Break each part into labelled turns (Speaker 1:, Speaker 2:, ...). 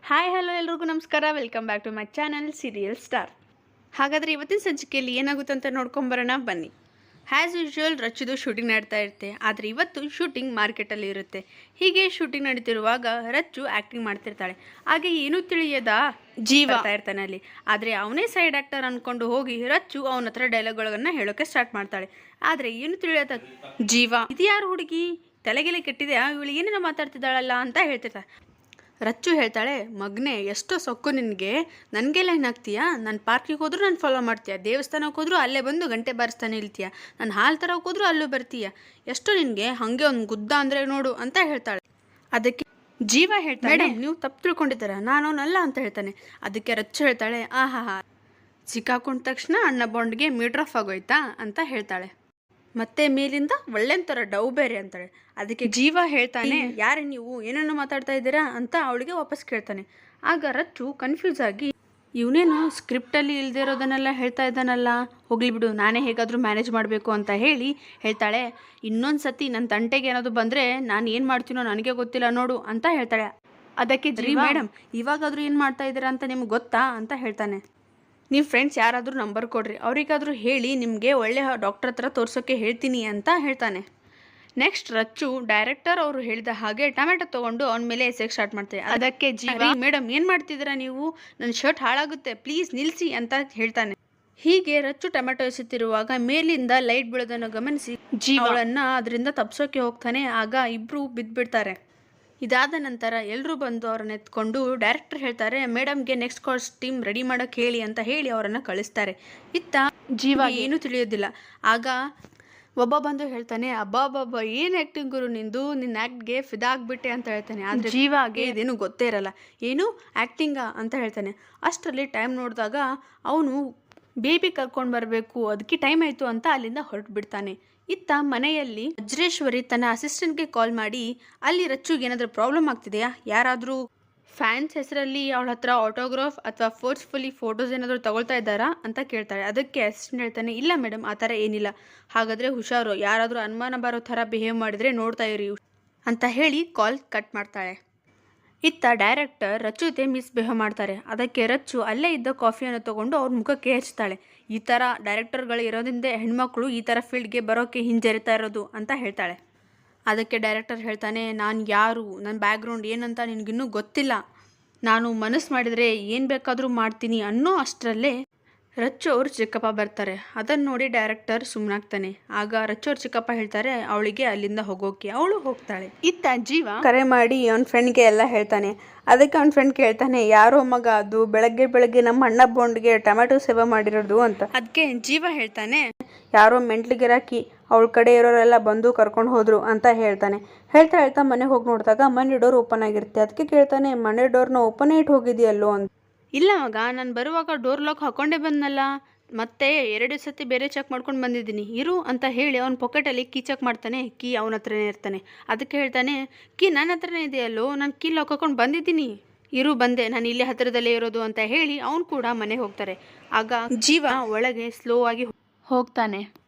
Speaker 1: Hi hello ಎಲ್ರಿಗೂ ನಮಸ್ಕಾರ. Welcome back to my channel serial star. ಹಾಗಾದರೆ ಇವತ್ತಿನ ಸಂಚಿಕೆಯಲ್ಲಿ ಏನಾಗುತ್ತೆ ಅಂತ ನೋಡ್ಕೊಂಬರೋಣ ಬನ್ನಿ. ಆ್ಯಸ್ ಯೂಶ್ವಲ್ ರಚ್ಚಿದು ಶೂಟಿಂಗ್ ನಡೀತಾ ಇರುತ್ತೆ. ಆದರೆ ಇವತ್ತು ಶೂಟಿಂಗ್ ಮಾರ್ಕೆಟಲ್ಲಿ ಇರುತ್ತೆ. ಹೀಗೆ ಶೂಟಿಂಗ್ ನಡೀತಿರುವಾಗ ರಚ್ಚು ಆ್ಯಕ್ಟಿಂಗ್ ಮಾಡ್ತಿರ್ತಾಳೆ. ಹಾಗೆ ಏನೂ ತಿಳಿಯದ ಜೀವ ಇರ್ತಾನೆ ಅಲ್ಲಿ. ಆದರೆ ಅವನೇ ಸೈಡ್ ಆ್ಯಕ್ಟರ್ ಅಂದ್ಕೊಂಡು ಹೋಗಿ ರಚ್ಚು ಅವನ ಹತ್ರ ಡೈಲಾಗ್ಗಳನ್ನು ಹೇಳೋಕ್ಕೆ ಸ್ಟಾರ್ಟ್ ಮಾಡ್ತಾಳೆ. ಆದರೆ ಏನು ತಿಳಿಯದ ಜೀವ, ಇದು ಯಾರು ಹುಡುಗಿ, ತಲೆಗೆಲೆ ಕೆಟ್ಟಿದೆಯಾ, ಇವಳು ಏನೇನೋ ಮಾತಾಡ್ತಿದ್ದಾಳಲ್ಲ ಅಂತ ಹೇಳ್ತಿರ್ತಾಳೆ. ರಚ್ಚು ಹೇಳ್ತಾಳೆ, ಮಗನೇ ಎಷ್ಟೋ ಸೊಕ್ಕು ನಿನಗೆ, ನನಗೆಲ್ಲ ಏನಾಗ್ತೀಯಾ? ನಾನು ಪಾರ್ಕಿಗೆ ಹೋದ್ರೂ ನಾನು ಫಾಲೋ ಮಾಡ್ತೀಯ, ದೇವಸ್ಥಾನಕ್ಕೆ ಹೋದ್ರೂ ಅಲ್ಲೇ ಬಂದು ಗಂಟೆ ಬಾರಿಸ್ತಾನೆ ಇಲ್ತೀಯ, ನಾನು ಹಾಲು ತರೋಕೆ ಹೋದ್ರೂ ಅಲ್ಲೂ ಬರ್ತೀಯ, ಎಷ್ಟೋ ನಿನಗೆ ಹಾಗೆ ಒಂದು ಗುದ್ದ ಅಂದರೆ ನೋಡು ಅಂತ ಹೇಳ್ತಾಳೆ. ಅದಕ್ಕೆ ಜೀವ ಹೇಳ್ತಾಳೆ, ಮೇಡಮ್ ನೀವು ತಪ್ಪು ತಿಳ್ಕೊಂಡಿದ್ದೀರ, ನಾನವನಲ್ಲ ಅಂತ ಹೇಳ್ತಾನೆ. ಅದಕ್ಕೆ ರಚ್ಚು ಹೇಳ್ತಾಳೆ, ಆಹಾ ಸಿಕ್ಕಾಕೊಂಡ ತಕ್ಷಣ ಅಣ್ಣ ಬಾಂಡ್ಗೆ ಮೀಟ್ರ್ ಆಫ್ ಆಗೋಯ್ತಾ ಅಂತ ಹೇಳ್ತಾಳೆ. ಮತ್ತೆ ಮೇಲಿಂದ ಒಳ್ಳೆಂತರ ಡವ್ ಬೇರೆ ಅಂತಾಳೆ. ಅದಕ್ಕೆ ಜೀವ ಹೇಳ್ತಾನೆ, ಯಾರೇ ನೀವು ಏನೇನೋ ಮಾತಾಡ್ತಾ ಇದ್ದೀರಾ ಅಂತ ಅವಳಿಗೆ ವಾಪಸ್ ಕೇಳ್ತಾನೆ. ಆಗ ರಚ್ಚು ಕನ್ಫ್ಯೂಸ್ ಆಗಿ, ಇವನೇನು ಸ್ಕ್ರಿಪ್ಟಲ್ಲಿ ಇಲ್ಲದೆ ಇರೋದನ್ನೆಲ್ಲ ಹೇಳ್ತಾ ಇದ್ದಾನಲ್ಲ, ಹೋಗ್ಲಿ ಬಿಡು ನಾನೇ ಹೇಗಾದರೂ ಮ್ಯಾನೇಜ್ ಮಾಡಬೇಕು ಅಂತ ಹೇಳಿ ಹೇಳ್ತಾಳೆ. ಇನ್ನೊಂದು ಸತಿ ನನ್ನ ತಂಟೆಗೆ ಏನಾದರೂ ಬಂದರೆ ನಾನು ಏನು ಮಾಡ್ತೀನೋ ನನಗೆ ಗೊತ್ತಿಲ್ಲ ನೋಡು ಅಂತ ಹೇಳ್ತಾಳೆ. ಅದಕ್ಕೆ ಜೀವ, ಮೇಡಮ್ ಇವಾಗಾದರೂ ಏನು ಮಾಡ್ತಾ ಇದ್ದೀರಾ ಅಂತ ನಿಮ್ಗೆ ಗೊತ್ತಾ ಅಂತ ಹೇಳ್ತಾನೆ. ನೀವು ಫ್ರೆಂಡ್ಸ್ ಯಾರಾದರೂ ನಂಬರ್ ಕೊಡ್ರಿ, ಅವ್ರಿಗಾದರೂ ಹೇಳಿ ನಿಮಗೆ ಒಳ್ಳೆ ಡಾಕ್ಟರ್ ಹತ್ರ ತೋರಿಸೋಕ್ಕೆ ಹೇಳ್ತೀನಿ ಅಂತ ಹೇಳ್ತಾನೆ. ನೆಕ್ಸ್ಟ್ ರಚ್ಚು ಡೈರೆಕ್ಟರ್ ಅವರು ಹೇಳಿದ ಹಾಗೆ ಟೊಮೆಟೊ ತೊಗೊಂಡು ಅವನ ಮೇಲೆ ಎಸೆಗೆ ಸ್ಟಾರ್ಟ್ ಮಾಡ್ತಾರೆ. ಅದಕ್ಕೆ ಜೀವ, ಮೇಡಮ್ ಏನು ಮಾಡ್ತಿದ್ದೀರಾ ನೀವು, ನನ್ನ ಶರ್ಟ್ ಹಾಳಾಗುತ್ತೆ ಪ್ಲೀಸ್ ನಿಲ್ಲಿಸಿ ಅಂತ ಹೇಳ್ತಾನೆ. ಹೀಗೆ ರಚ್ಚು ಟೊಮೆಟೊ ಎಸೆತಿರುವಾಗ ಮೇಲಿಂದ ಲೈಟ್ ಬೀಳೋದನ್ನು ಗಮನಿಸಿ ಜೀವಳನ್ನು ಅದರಿಂದ ತಪ್ಪಿಸೋಕೆ ಹೋಗ್ತಾನೆ. ಆಗ ಇಬ್ಬರು ಬಿದ್ದುಬಿಡ್ತಾರೆ. ಇದಾದ ನಂತರ ಎಲ್ಲರೂ ಬಂದು ಅವರನ್ನು ಎತ್ಕೊಂಡು ಡೈರೆಕ್ಟರ್ ಹೇಳ್ತಾರೆ, ಮೇಡಮ್ಗೆ ನೆಕ್ಸ್ಟ್ ಕಾಸ್ಟ್ಯೂಮ್ ರೆಡಿ ಮಾಡೋಕ್ಕೆ ಹೇಳಿ ಅಂತ ಹೇಳಿ ಅವರನ್ನು ಕಳಿಸ್ತಾರೆ. ಇತ್ತ ಜೀವ ಏನೂ ತಿಳಿಯೋದಿಲ್ಲ. ಆಗ ಒಬ್ಬ ಬಂದು ಹೇಳ್ತಾನೆ, ಅಬ್ಬಬ್ಬಬ್ಬ ಏನು ಆ್ಯಕ್ಟಿಂಗ್ ಗುರು ನಿಂದು, ನಿನ್ನ ಆ್ಯಕ್ಟ್ಗೆ ಫಿದಾಗ್ಬಿಟ್ಟೆ ಅಂತ ಹೇಳ್ತಾನೆ. ಆದರೆ ಜೀವಾಗೆ ಇದೇನು ಗೊತ್ತೇ ಇರಲ್ಲ, ಏನು ಆ್ಯಕ್ಟಿಂಗಾ ಅಂತ ಹೇಳ್ತಾನೆ. ಅಷ್ಟರಲ್ಲಿ ಟೈಮ್ ನೋಡಿದಾಗ ಅವನು ಬೇಬಿ ಕರ್ಕೊಂಡು ಬರಬೇಕು, ಅದಕ್ಕೆ ಟೈಮ್ ಆಯಿತು ಅಂತ ಅಲ್ಲಿಂದ ಹೊರಟು ಬಿಡ್ತಾನೆ. ಇತ್ತ ಮನೆಯಲ್ಲಿ ವಜ್ರೇಶ್ವರಿ ತನ್ನ ಅಸಿಸ್ಟೆಂಟ್ಗೆ ಕಾಲ್ ಮಾಡಿ, ಅಲ್ಲಿ ರಚ್ಚುಗೆ ಏನಾದರೂ ಪ್ರಾಬ್ಲಮ್ ಆಗ್ತಿದೆಯಾ, ಯಾರಾದರೂ ಫ್ಯಾನ್ಸ್ ಹೆಸರಲ್ಲಿ ಅವಳ ಹತ್ರ ಆಟೋಗ್ರಾಫ್ ಅಥವಾ ಫೋರ್ಸ್ಫುಲಿ ಫೋಟೋಸ್ ಏನಾದರೂ ತಗೊಳ್ತಾ ಇದ್ದಾರಾ ಅಂತ ಕೇಳ್ತಾಳೆ. ಅದಕ್ಕೆ ಅಸಿಸ್ಟೆಂಟ್ ಹೇಳ್ತಾನೆ, ಇಲ್ಲ ಮೇಡಮ್ ಆ ಥರ ಏನಿಲ್ಲ, ಹಾಗಾದರೆ ಹುಷಾರು, ಯಾರಾದರೂ ಅನುಮಾನ ಬರೋ ಥರ ಬಿಹೇವ್ ಮಾಡಿದರೆ ನೋಡ್ತಾ ಇರಿ ಅಂತ ಹೇಳಿ ಕಾಲ್ ಕಟ್ ಮಾಡ್ತಾಳೆ. ಇತ್ತ ಡೈರೆಕ್ಟರ್ ರಚ್ಚು ಜೊತೆ ಮಿಸ್ಬಿಹೇವ್ ಮಾಡ್ತಾರೆ. ಅದಕ್ಕೆ ರಚ್ಚು ಅಲ್ಲೇ ಇದ್ದ ಕಾಫಿಯನ್ನು ತೊಗೊಂಡು ಅವ್ರ ಮುಖಕ್ಕೆ ಹಚ್ತಾಳೆ. ಈ ಥರ ಡೈರೆಕ್ಟರ್ಗಳು ಇರೋದ್ರಿಂದ ಹೆಣ್ಮಕ್ಳು ಈ ಥರ ಫೀಲ್ಡ್ಗೆ ಬರೋಕ್ಕೆ ಹಿಂಜರಿತಾ ಇರೋದು ಅಂತ ಹೇಳ್ತಾಳೆ. ಅದಕ್ಕೆ ಡೈರೆಕ್ಟರ್ ಹೇಳ್ತಾನೆ, ನಾನು ಯಾರು, ನನ್ನ ಬ್ಯಾಕ್ಗ್ರೌಂಡ್ ಏನಂತ ನಿನಗಿನ್ನೂ ಗೊತ್ತಿಲ್ಲ, ನಾನು ಮನಸ್ಸು ಮಾಡಿದರೆ ಏನು ಬೇಕಾದರೂ ಮಾಡ್ತೀನಿ ಅನ್ನೋ ಅಷ್ಟರಲ್ಲೇ ರಚ್ಚು ಅವ್ರ ಚಿಕ್ಕಪ್ಪ ಬರ್ತಾರೆ. ಅದನ್ನು ನೋಡಿ ಡೈರೆಕ್ಟರ್ ಸುಮ್ಮನಾಗ್ತಾನೆ. ಆಗ ರಚ್ಚು ಅವ್ರ ಚಿಕ್ಕಪ್ಪ ಹೇಳ್ತಾರೆ ಅವಳಿಗೆ ಅಲ್ಲಿಂದ ಹೋಗೋಕೆ. ಅವಳು ಹೋಗ್ತಾಳೆ. ಇತ್ತ ಜೀವ ಕರೆ ಮಾಡಿ ಅವನ ಫ್ರೆಂಡ್ಗೆ ಎಲ್ಲ ಹೇಳ್ತಾನೆ. ಅದಕ್ಕೆ ಅವನ ಫ್ರೆಂಡ್ ಕೇಳ್ತಾನೆ, ಯಾರೋ ಮಗ ಅದು ಬೆಳಗ್ಗೆ ಬೆಳಗ್ಗೆ ನಮ್ಮ ಅಣ್ಣ ಬಾಂಡ್ಗೆ ಟೊಮೆಟೊ ಸೇವೆ ಮಾಡಿರೋದು ಅಂತ. ಅದಕ್ಕೆ ಜೀವ ಹೇಳ್ತಾನೆ, ಯಾರೋ ಮೆಂಟ್ಲಿಗಿರಾಕಿ ಅವಳ ಕಡೆ ಇರೋರೆಲ್ಲ ಬಂದು ಕರ್ಕೊಂಡು ಹೋದ್ರು ಅಂತ ಹೇಳ್ತಾನೆ. ಹೇಳ್ತಾ ಹೇಳ್ತಾ ಮನೆಗೆ ಹೋಗಿ ನೋಡಿದಾಗ ಮನೆ ಡೋರ್ ಓಪನ್ ಆಗಿರುತ್ತೆ. ಅದಕ್ಕೆ ಕೇಳ್ತಾನೆ, ಮನೆ ಡೋರ್ನ ಓಪನ್ ಇಟ್ಟು ಹೋಗಿದೆಯಲ್ಲೋ ಅಂತ. ಇಲ್ಲ ಮಗ, ನಾನು ಬರುವಾಗ ಡೋರ್ ಲಾಕ್ ಹಾಕ್ಕೊಂಡೇ ಬಂದನಲ್ಲ, ಮತ್ತೆ 2 ಸತಿ ಬೇರೆ ಚೆಕ್ ಮಾಡ್ಕೊಂಡು ಬಂದಿದ್ದೀನಿ, ಇರು ಅಂತ ಹೇಳಿ ಅವನ ಪಾಕೆಟಲ್ಲಿ ಕೀ ಚೆಕ್ ಮಾಡ್ತಾನೆ. ಕೀ ಅವನ ಹತ್ರನೇ ಇರ್ತಾನೆ. ಅದಕ್ಕೆ ಹೇಳ್ತಾನೆ, ಕೀ ನನ್ನ ಹತ್ರನೇ ಇದೆಯಲ್ಲೋ, ನಾನು ಕೀ ಲಾಕ್ ಹಾಕೊಂಡು ಬಂದಿದ್ದೀನಿ, ಇರು ಬಂದೆ, ನಾನು ಇಲ್ಲೇ ಹತ್ತಿರದಲ್ಲೇ ಇರೋದು ಅಂತ ಹೇಳಿ ಅವನು ಕೂಡ ಮನೆಗೆ ಹೋಗ್ತಾರೆ. ಆಗ ಜೀವ ಒಳಗೆ ಸ್ಲೋ ಆಗಿ ಹೋಗ್ತಾನೆ.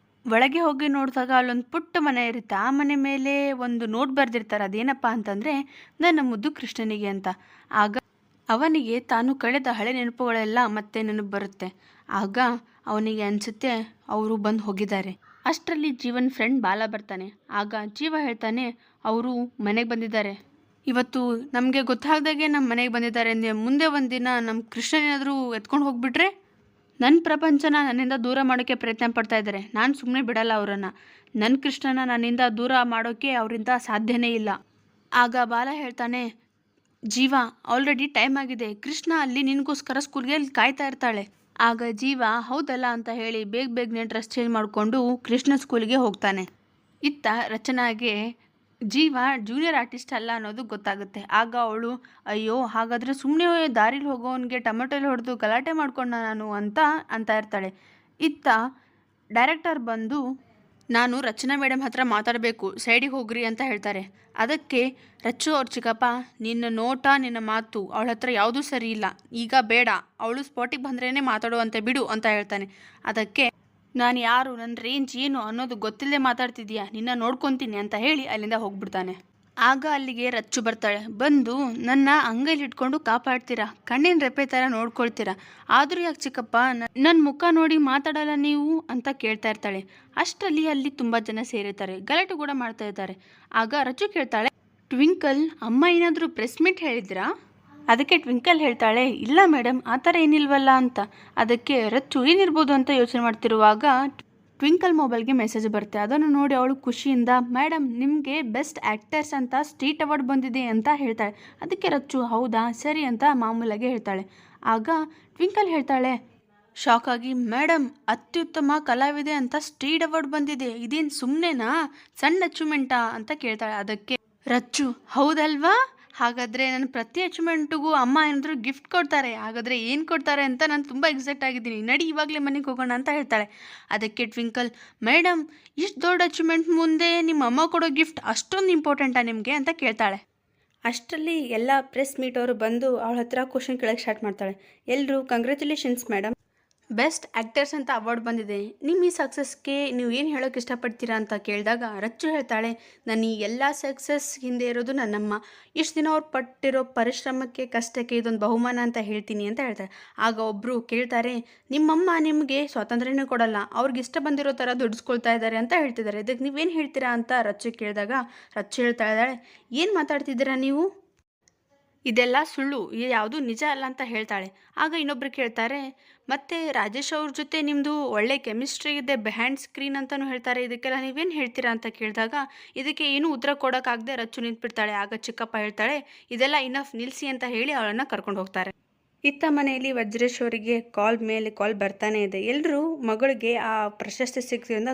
Speaker 1: ಒಳಗೆ ಹೋಗಿ ನೋಡಿದಾಗ ಅಲ್ಲೊಂದು ಪುಟ್ಟ ಮನೆ ಇರುತ್ತೆ. ಆ ಮನೆ ಮೇಲೆ ಒಂದು ನೋಟ್ ಬರೆದಿರ್ತಾರೆ. ಅದೇನಪ್ಪ ಅಂತಂದರೆ, ನನ್ನ ಮುದ್ದು ಕೃಷ್ಣನಿಗೆ ಅಂತ. ಆಗ ಅವನಿಗೆ ತಾನು ಕಳೆದ ಹಳೆ ನೆನಪುಗಳೆಲ್ಲ ಮತ್ತೆ ನೆನಪು ಬರುತ್ತೆ. ಆಗ ಅವನಿಗೆ ಅನಿಸುತ್ತೆ ಅವರು ಬಂದು ಹೋಗಿದ್ದಾರೆ. ಅಷ್ಟರಲ್ಲಿ ಜೀವನ್ ಫ್ರೆಂಡ್ ಬಾಲ ಬರ್ತಾನೆ. ಆಗ ಜೀವ ಹೇಳ್ತಾನೆ, ಅವರು ಮನೆಗೆ ಬಂದಿದ್ದಾರೆ, ಇವತ್ತು ನಮಗೆ ಗೊತ್ತಾಗ್ದಾಗೆ ನಮ್ಮ ಮನೆಗೆ ಬಂದಿದ್ದಾರೆ ಅಂದರೆ ಮುಂದೆ ಒಂದಿನ ನಮ್ಮ ಕೃಷ್ಣನೇನಾದರೂ ಎತ್ಕೊಂಡು ಹೋಗಿಬಿಟ್ರೆ ನನ್ನ ಪ್ರಪಂಚನ ನನ್ನಿಂದ ದೂರ ಮಾಡೋಕ್ಕೆ ಪ್ರಯತ್ನ ಪಡ್ತಾ ಇದ್ದಾರೆ. ನಾನು ಸುಮ್ಮನೆ ಬಿಡಲ್ಲ ಅವರನ್ನು. ನನ್ನ ಕೃಷ್ಣನ ನನ್ನಿಂದ ದೂರ ಮಾಡೋಕ್ಕೆ ಅವರಿಂದ ಸಾಧ್ಯನೇ ಇಲ್ಲ. ಆಗ ಬಾಲ ಹೇಳ್ತಾನೆ, ಜೀವ ಆಲ್ರೆಡಿ ಟೈಮ್ ಆಗಿದೆ, ಕೃಷ್ಣ ಅಲ್ಲಿ ನಿನಗೋಸ್ಕರ ಸ್ಕೂಲ್ಗೆ ಅಲ್ಲಿ ಕಾಯ್ತಾ ಇರ್ತಾಳೆ. ಆಗ ಜೀವ ಹೌದಲ್ಲ ಅಂತ ಹೇಳಿ ಬೇಗನೆ ಡ್ರೆಸ್ ಚೇಂಜ್ ಮಾಡಿಕೊಂಡು ಕೃಷ್ಣ ಸ್ಕೂಲಿಗೆ ಹೋಗ್ತಾನೆ. ಇತ್ತ ರಚನಾಗೆ ಜೀವ ಜೂನಿಯರ್ ಆರ್ಟಿಸ್ಟ್ ಅಲ್ಲ ಅನ್ನೋದು ಗೊತ್ತಾಗುತ್ತೆ. ಆಗ ಅವಳು, ಅಯ್ಯೋ ಹಾಗಾದರೆ ಸುಮ್ಮನೆ ದಾರಿಲಿ ಹೋಗೋವನಿಗೆ ಟೊಮೆಟೊಲಿ ಹೊಡೆದು ಗಲಾಟೆ ಮಾಡ್ಕೊಂಡ ನಾನು ಅಂತ ಇರ್ತಾಳೆ. ಇತ್ತ ಡೈರೆಕ್ಟರ್ ಬಂದು, ನಾನು ರಚನಾ ಮೇಡಮ್ ಹತ್ರ ಮಾತಾಡಬೇಕು, ಸೈಡಿಗೆ ಹೋಗ್ರಿ ಅಂತ ಹೇಳ್ತಾರೆ. ಅದಕ್ಕೆ ರಚ್ಚು ಅವ್ರ ಚಿಕ್ಕಪ್ಪ, ನಿನ್ನ ನೋಟ ನಿನ್ನ ಮಾತು ಅವಳ ಹತ್ರ ಯಾವುದೂ ಸರಿ ಇಲ್ಲ, ಈಗ ಬೇಡ, ಅವಳು ಸ್ಪಾಟಿಗೆ ಬಂದ್ರೇ ಮಾತಾಡುವಂತೆ ಬಿಡು ಅಂತ ಹೇಳ್ತಾನೆ. ಅದಕ್ಕೆ ನಾನು ಯಾರು, ನನ್ನ ರೇಂಜ್ ಏನು ಅನ್ನೋದು ಗೊತ್ತಿಲ್ಲದೆ ಮಾತಾಡ್ತಿದ್ಯಾ, ನಿನ್ನ ನೋಡ್ಕೊತೀನಿ ಅಂತ ಹೇಳಿ ಅಲ್ಲಿಂದ ಹೋಗ್ಬಿಡ್ತಾನೆ. ಆಗ ಅಲ್ಲಿಗೆ ರಚ್ಚು ಬರ್ತಾಳೆ. ಬಂದು ನನ್ನ ಅಂಗೈಲಿ ಇಟ್ಕೊಂಡು ಕಾಪಾಡ್ತೀರಾ, ಕಣ್ಣಿನ ರೆಪ್ಪೆ ಥರ ನೋಡ್ಕೊಳ್ತೀರಾ, ಆದರೂ ಯಾಕೆ ಚಿಕ್ಕಪ್ಪ ನನ್ನ ಮುಖ ನೋಡಿ ಮಾತಾಡಲ್ಲ ನೀವು ಅಂತ ಕೇಳ್ತಾ ಇರ್ತಾಳೆ. ಅಷ್ಟರಲ್ಲಿ ಅಲ್ಲಿ ತುಂಬ ಜನ ಸೇರಿರ್ತಾರೆ, ಗಲಾಟೆ ಕೂಡ ಮಾಡ್ತಾ ಇದ್ದಾರೆ. ಆಗ ರಚ್ಚು ಕೇಳ್ತಾಳೆ, ಟ್ವಿಂಕಲ್ ಅಮ್ಮ ಏನಾದರೂ ಪ್ರೆಸ್ ಮೀಟ್ ಹೇಳಿದ್ರಾ? ಅದಕ್ಕೆ ಟ್ವಿಂಕಲ್ ಹೇಳ್ತಾಳೆ, ಇಲ್ಲ ಮೇಡಮ್, ಆ ಥರ ಏನಿಲ್ವಲ್ಲ ಅಂತ. ಅದಕ್ಕೆ ರಚ್ಚು ಏನಿರ್ಬೋದು ಅಂತ ಯೋಚನೆ ಮಾಡ್ತಿರುವಾಗ ಟ್ವಿಂಕಲ್ ಮೊಬೈಲ್ಗೆ ಮೆಸೇಜ್ ಬರುತ್ತೆ. ಅದನ್ನು ನೋಡಿ ಅವಳು ಖುಷಿಯಿಂದ, ಮೇಡಮ್ ನಿಮಗೆ ಬೆಸ್ಟ್ ಆ್ಯಕ್ಟರ್ಸ್ ಅಂತ ಸ್ಟೇಟ್ ಅವಾರ್ಡ್ ಬಂದಿದೆ ಅಂತ ಹೇಳ್ತಾಳೆ. ಅದಕ್ಕೆ ರಚ್ಚು ಹೌದಾ ಸರಿ ಅಂತ ಮಾಮೂಲಾಗೆ ಹೇಳ್ತಾಳೆ. ಆಗ ಟ್ವಿಂಕಲ್ ಹೇಳ್ತಾಳೆ ಶಾಕ್ ಆಗಿ, ಮೇಡಮ್ ಅತ್ಯುತ್ತಮ ಕಲಾವಿದೆ ಅಂತ ಸ್ಟೇಟ್ ಅವಾರ್ಡ್ ಬಂದಿದೆ, ಇದೇನು ಸುಮ್ಮನೆನಾ, ಸಣ್ಣ ಅಚೀವ್ಮೆಂಟಾ ಅಂತ ಕೇಳ್ತಾಳೆ. ಅದಕ್ಕೆ ರಚ್ಚು ಹೌದಲ್ವಾ, ಹಾಗಾದರೆ ನನ್ನ ಪ್ರತಿ ಅಚೀವ್ಮೆಂಟಿಗೂ ಅಮ್ಮ ಏನಾದರೂ ಗಿಫ್ಟ್ ಕೊಡ್ತಾರೆ, ಹಾಗಾದರೆ ಏನು ಕೊಡ್ತಾರೆ ಅಂತ ನಾನು ತುಂಬ ಎಕ್ಸೈಟ್ ಆಗಿದ್ದೀನಿ, ನಡಿ ಇವಾಗಲೇ ಮನೆಗೆ ಹೋಗೋಣ ಅಂತ ಹೇಳ್ತಾಳೆ. ಅದಕ್ಕೆ ಟ್ವಿಂಕಲ್, ಮೇಡಮ್ ಇಷ್ಟು ದೊಡ್ಡ ಅಚೀವ್ಮೆಂಟ್ ಮುಂದೆ ನಿಮ್ಮ ಅಮ್ಮ ಕೊಡೋ ಗಿಫ್ಟ್ ಅಷ್ಟೊಂದು ಇಂಪಾರ್ಟೆಂಟಾ ನಿಮಗೆ ಅಂತ ಕೇಳ್ತಾಳೆ. ಅಷ್ಟರಲ್ಲಿ ಎಲ್ಲ ಪ್ರೆಸ್ ಮೀಟ್ ಅವರು ಬಂದು ಅವಳ ಹತ್ರ ಕ್ವಶನ್ ಕೇಳೋಕ್ಕೆ ಸ್ಟಾರ್ಟ್ ಮಾಡ್ತಾಳೆ. ಎಲ್ಲರೂ ಕಂಗ್ರ್ಯಾಚುಲೇಷನ್ಸ್ ಮೇಡಮ್, ಬೆಸ್ಟ್ ಆ್ಯಕ್ಟರ್ಸ್ ಅಂತ ಅವಾರ್ಡ್ ಬಂದಿದೆ, ನಿಮ್ಮ ಈ ಸಕ್ಸಸ್ಗೆ ನೀವು ಏನು ಹೇಳೋಕ್ಕೆ ಇಷ್ಟಪಡ್ತೀರಾ ಅಂತ ಕೇಳಿದಾಗ ರಚ್ಚು ಹೇಳ್ತಾಳೆ, ನನ್ನ ಈ ಎಲ್ಲ ಸಕ್ಸಸ್ ಹಿಂದೆ ಇರೋದು ನನ್ನಮ್ಮ, ಇಷ್ಟು ದಿನ ಅವ್ರು ಪಟ್ಟಿರೋ ಪರಿಶ್ರಮಕ್ಕೆ ಕಷ್ಟಕ್ಕೆ ಇದೊಂದು ಬಹುಮಾನ ಅಂತ ಹೇಳ್ತೀನಿ ಅಂತ ಹೇಳ್ತಾರೆ. ಆಗ ಒಬ್ಬರು ಕೇಳ್ತಾರೆ, ನಿಮ್ಮಮ್ಮ ನಿಮಗೆ ಸ್ವಾತಂತ್ರ್ಯನೇ ಕೊಡಲ್ಲ, ಅವ್ರಿಗೆ ಇಷ್ಟ ಬಂದಿರೋ ಥರ ದುಡಿಸ್ಕೊಳ್ತಾ ಇದ್ದಾರೆ ಅಂತ ಹೇಳ್ತಿದ್ದಾರೆ, ಇದಕ್ಕೆ ನೀವೇನು ಹೇಳ್ತೀರಾ ಅಂತ ರಚ್ಚು ಕೇಳಿದಾಗ ರಚ್ಚು ಹೇಳ್ತಾ ಇದ್ದಾಳೆ, ಏನು ಮಾತಾಡ್ತಿದ್ದೀರಾ ನೀವು, ಇದೆಲ್ಲ ಸುಳ್ಳು, ಇದು ಯಾವುದೂ ನಿಜ ಅಲ್ಲ ಅಂತ ಹೇಳ್ತಾಳೆ. ಆಗ ಇನ್ನೊಬ್ರು ಕೇಳ್ತಾರೆ, ಮತ್ತು ರಾಜೇಶ್ ಅವ್ರ ಜೊತೆ ನಿಮ್ಮದು ಒಳ್ಳೆ ಕೆಮಿಸ್ಟ್ರಿ ಇದೆ ಬೆಹ್ಯಾಂಡ್ ಸ್ಕ್ರೀನ್ ಅಂತಲೂ ಹೇಳ್ತಾರೆ, ಇದಕ್ಕೆಲ್ಲ ನೀವೇನು ಹೇಳ್ತೀರಾ ಅಂತ ಕೇಳಿದಾಗ ಇದಕ್ಕೆ ಏನೂ ಉತ್ತರ ಕೊಡೋಕ್ಕಾಗದೆ ರಚ್ಚು ನಿಂತ್ಬಿಡ್ತಾಳೆ. ಆಗ ಚಿಕ್ಕಪ್ಪ ಹೇಳ್ತಾಳೆ, ಇದೆಲ್ಲ ಇನಫ್ ನಿಲ್ಲಿಸಿ ಅಂತ ಹೇಳಿ ಅವಳನ್ನು ಕರ್ಕೊಂಡು ಹೋಗ್ತಾರೆ. ಇತ್ತ ಮನೆಯಲ್ಲಿ ವಜ್ರೇಶ್ ಅವರಿಗೆ ಕಾಲ್ ಮೇಲೆ ಕಾಲ್ ಬರ್ತಾನೆ ಇದೆ. ಎಲ್ಲರೂ ಮಗಳಿಗೆ ಆ ಪ್ರಶಸ್ತಿ ಸಿಕ್ಕಿದ್ರಿಂದ